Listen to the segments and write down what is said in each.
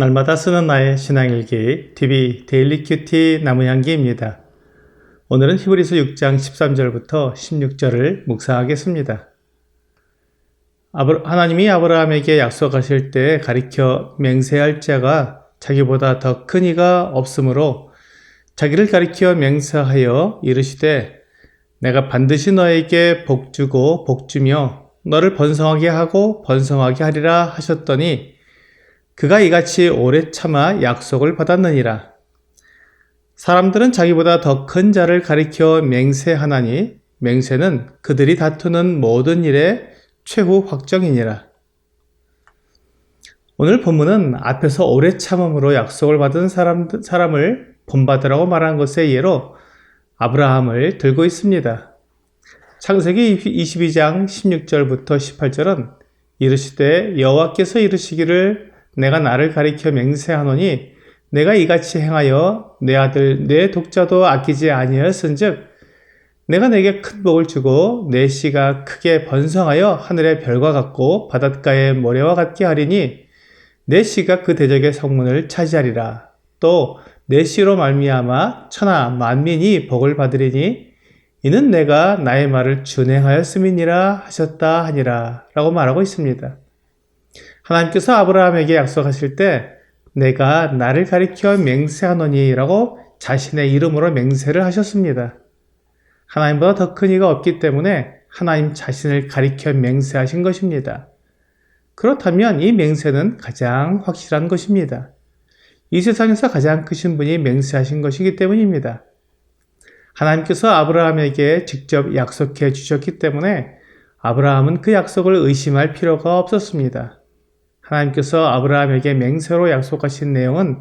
날마다 쓰는 나의 신앙일기 TV 데일리 큐티 나무향기입니다. 오늘은 히브리서 6장 13절부터 16절을 묵상하겠습니다. 하나님이 아브라함에게 약속하실 때 가리켜 맹세할 자가 자기보다 더 큰 이가 없으므로 자기를 가리켜 맹세하여 이르시되 내가 반드시 너에게 복주고 복주며 너를 번성하게 하고 번성하게 하리라 하셨더니 그가 이같이 오래 참아 약속을 받았느니라. 사람들은 자기보다 더 큰 자를 가리켜 맹세하나니 맹세는 그들이 다투는 모든 일의 최후 확정이니라. 오늘 본문은 앞에서 오래 참음으로 약속을 받은 사람을 본받으라고 말한 것의 예로 아브라함을 들고 있습니다. 창세기 22장 16절부터 18절은 이르시되 여호와께서 이르시기를 내가 나를 가리켜 맹세하노니 내가 이같이 행하여 내 아들 내 독자도 아끼지 아니하였은즉 내가 내게 큰 복을 주고 내 씨가 크게 번성하여 하늘의 별과 같고 바닷가의 모래와 같게 하리니 내 씨가 그 대적의 성문을 차지하리라. 또 내 씨로 말미암아 천하 만민이 복을 받으리니 이는 내가 나의 말을 준행하였음이니라 하셨다 하니라 라고 말하고 있습니다. 하나님께서 아브라함에게 약속하실 때 내가 나를 가리켜 맹세하노니 라고 자신의 이름으로 맹세를 하셨습니다. 하나님보다 더 큰 이가 없기 때문에 하나님 자신을 가리켜 맹세하신 것입니다. 그렇다면 이 맹세는 가장 확실한 것입니다. 이 세상에서 가장 크신 분이 맹세하신 것이기 때문입니다. 하나님께서 아브라함에게 직접 약속해 주셨기 때문에 아브라함은 그 약속을 의심할 필요가 없었습니다. 하나님께서 아브라함에게 맹세로 약속하신 내용은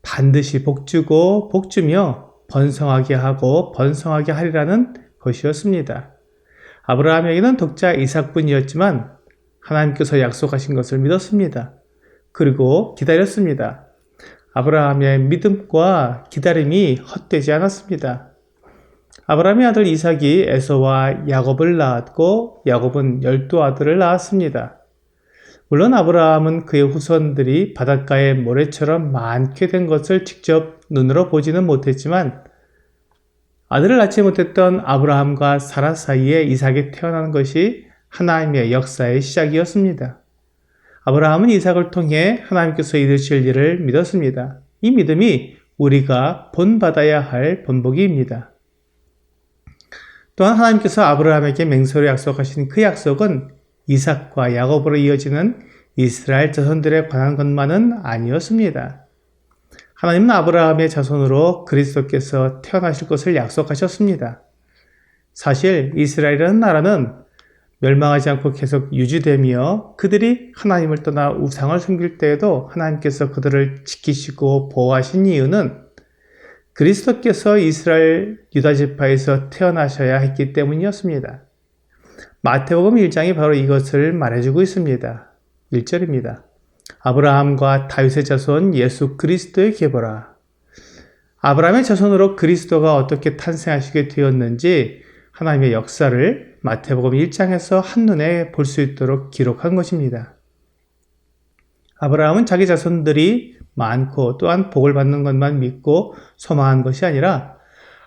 반드시 복주고 복주며 번성하게 하고 번성하게 하리라는 것이었습니다. 아브라함에게는 독자 이삭뿐이었지만 하나님께서 약속하신 것을 믿었습니다. 그리고 기다렸습니다. 아브라함의 믿음과 기다림이 헛되지 않았습니다. 아브라함의 아들 이삭이 에서와 야곱을 낳았고 야곱은 12아들을 낳았습니다. 물론 아브라함은 그의 후손들이 바닷가의 모래처럼 많게 된 것을 직접 눈으로 보지는 못했지만 아들을 낳지 못했던 아브라함과 사라 사이에 이삭이 태어난 것이 하나님의 역사의 시작이었습니다. 아브라함은 이삭을 통해 하나님께서 이루실 일을 믿었습니다. 이 믿음이 우리가 본받아야 할 본보기입니다. 또한 하나님께서 아브라함에게 맹세로 약속하신 그 약속은 이삭과 야곱으로 이어지는 이스라엘 자손들에 관한 것만은 아니었습니다. 하나님은 아브라함의 자손으로 그리스도께서 태어나실 것을 약속하셨습니다. 사실 이스라엘이라는 나라는 멸망하지 않고 계속 유지되며 그들이 하나님을 떠나 우상을 섬길 때에도 하나님께서 그들을 지키시고 보호하신 이유는 그리스도께서 이스라엘 유다 지파에서 태어나셔야 했기 때문이었습니다. 마태복음 1장이 바로 이것을 말해주고 있습니다. 1절입니다. 아브라함과 다윗의 자손 예수 그리스도의 계보라. 아브라함의 자손으로 그리스도가 어떻게 탄생하시게 되었는지 하나님의 역사를 마태복음 1장에서 한눈에 볼 수 있도록 기록한 것입니다. 아브라함은 자기 자손들이 많고 또한 복을 받는 것만 믿고 소망한 것이 아니라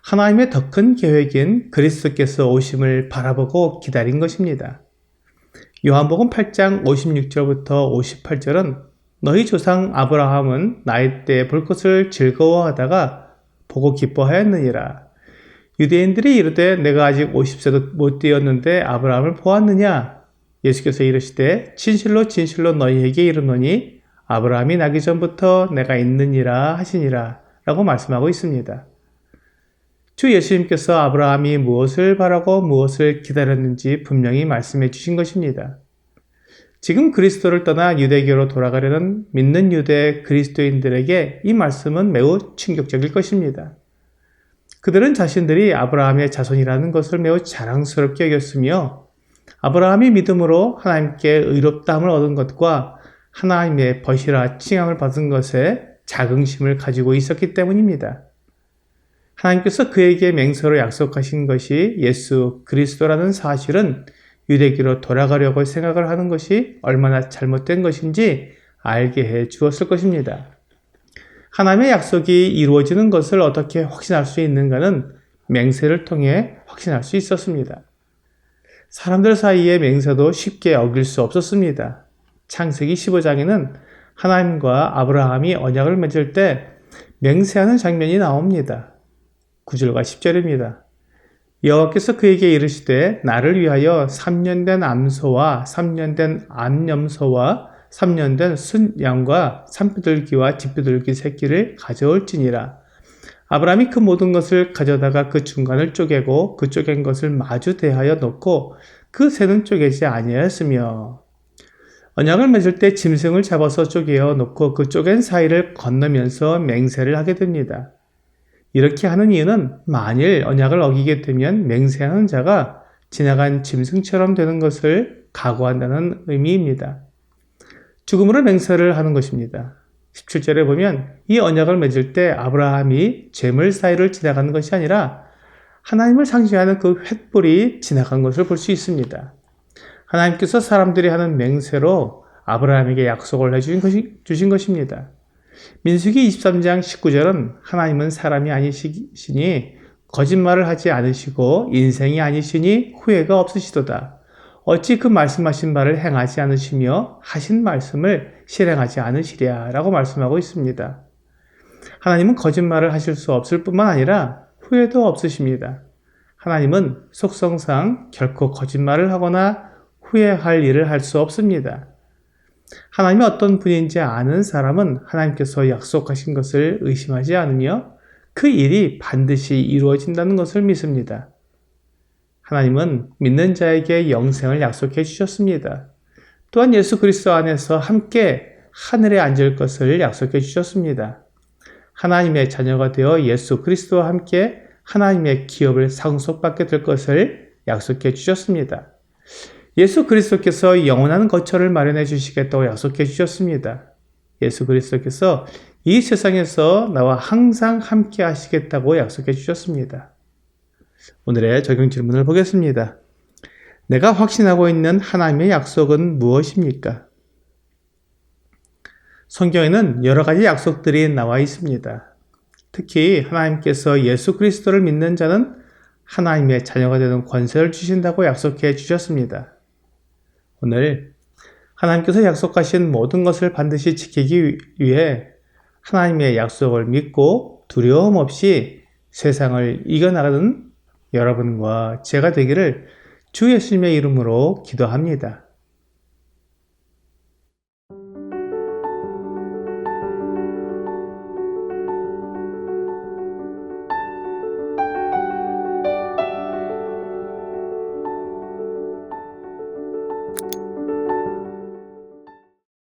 하나님의 더 큰 계획인 그리스도께서 오심을 바라보고 기다린 것입니다. 요한복음 8장 56절부터 58절은 너희 조상 아브라함은 나이 때에 볼 것을 즐거워하다가 보고 기뻐하였느니라. 유대인들이 이르되 내가 아직 50세도 못 되었는데 아브라함을 보았느냐? 예수께서 이르시되 진실로 진실로 너희에게 이르노니 아브라함이 나기 전부터 내가 있느니라 하시니라 라고 말씀하고 있습니다. 주 예수님께서 아브라함이 무엇을 바라고 무엇을 기다렸는지 분명히 말씀해 주신 것입니다. 지금 그리스도를 떠나 유대교로 돌아가려는 믿는 유대 그리스도인들에게 이 말씀은 매우 충격적일 것입니다. 그들은 자신들이 아브라함의 자손이라는 것을 매우 자랑스럽게 여겼으며 아브라함이 믿음으로 하나님께 의롭다함을 얻은 것과 하나님의 벗이라 칭함을 받은 것에 자긍심을 가지고 있었기 때문입니다. 하나님께서 그에게 맹세로 약속하신 것이 예수 그리스도라는 사실은 유대교로 돌아가려고 생각을 하는 것이 얼마나 잘못된 것인지 알게 해 주었을 것입니다. 하나님의 약속이 이루어지는 것을 어떻게 확신할 수 있는가는 맹세를 통해 확신할 수 있었습니다. 사람들 사이의 맹세도 쉽게 어길 수 없었습니다. 창세기 15장에는 하나님과 아브라함이 언약을 맺을 때 맹세하는 장면이 나옵니다. 9절과 10절입니다. 여호와께서 그에게 이르시되 나를 위하여 3년 된 암소와 3년 된 암염소와 3년 된 순양과 산비둘기와 뒷비둘기 새끼를 가져올지니라. 아브라함이 그 모든 것을 가져다가 그 중간을 쪼개고 그 쪼갠 것을 마주 대하여 놓고 그 새는 쪼개지 아니하였으며 언약을 맺을 때 짐승을 잡아서 쪼개어 놓고 그 쪼갠 사이를 건너면서 맹세를 하게 됩니다. 이렇게 하는 이유는 만일 언약을 어기게 되면 맹세하는 자가 지나간 짐승처럼 되는 것을 각오한다는 의미입니다. 죽음으로 맹세를 하는 것입니다. 17절에 보면 이 언약을 맺을 때 아브라함이 재물 사이를 지나가는 것이 아니라 하나님을 상징하는 그 횃불이 지나간 것을 볼 수 있습니다. 하나님께서 사람들이 하는 맹세로 아브라함에게 약속을 해주신 것입니다. 민수기 23장 19절은 하나님은 사람이 아니시니 거짓말을 하지 않으시고 인생이 아니시니 후회가 없으시도다. 어찌 그 말씀하신 바를 행하지 않으시며 하신 말씀을 실행하지 않으시랴 라고 말씀하고 있습니다. 하나님은 거짓말을 하실 수 없을 뿐만 아니라 후회도 없으십니다. 하나님은 속성상 결코 거짓말을 하거나 후회할 일을 할 수 없습니다. 하나님이 어떤 분인지 아는 사람은 하나님께서 약속하신 것을 의심하지 않으며 그 일이 반드시 이루어진다는 것을 믿습니다. 하나님은 믿는 자에게 영생을 약속해 주셨습니다. 또한 예수 그리스도 안에서 함께 하늘에 앉을 것을 약속해 주셨습니다. 하나님의 자녀가 되어 예수 그리스도와 함께 하나님의 기업을 상속받게 될 것을 약속해 주셨습니다. 예수 그리스도께서 영원한 거처를 마련해 주시겠다고 약속해 주셨습니다. 예수 그리스도께서 이 세상에서 나와 항상 함께 하시겠다고 약속해 주셨습니다. 오늘의 적용 질문을 보겠습니다. 내가 확신하고 있는 하나님의 약속은 무엇입니까? 성경에는 여러 가지 약속들이 나와 있습니다. 특히 하나님께서 예수 그리스도를 믿는 자는 하나님의 자녀가 되는 권세를 주신다고 약속해 주셨습니다. 오늘 하나님께서 약속하신 모든 것을 반드시 지키기 위해 하나님의 약속을 믿고 두려움 없이 세상을 이겨나가는 여러분과 제가 되기를 주 예수님의 이름으로 기도합니다.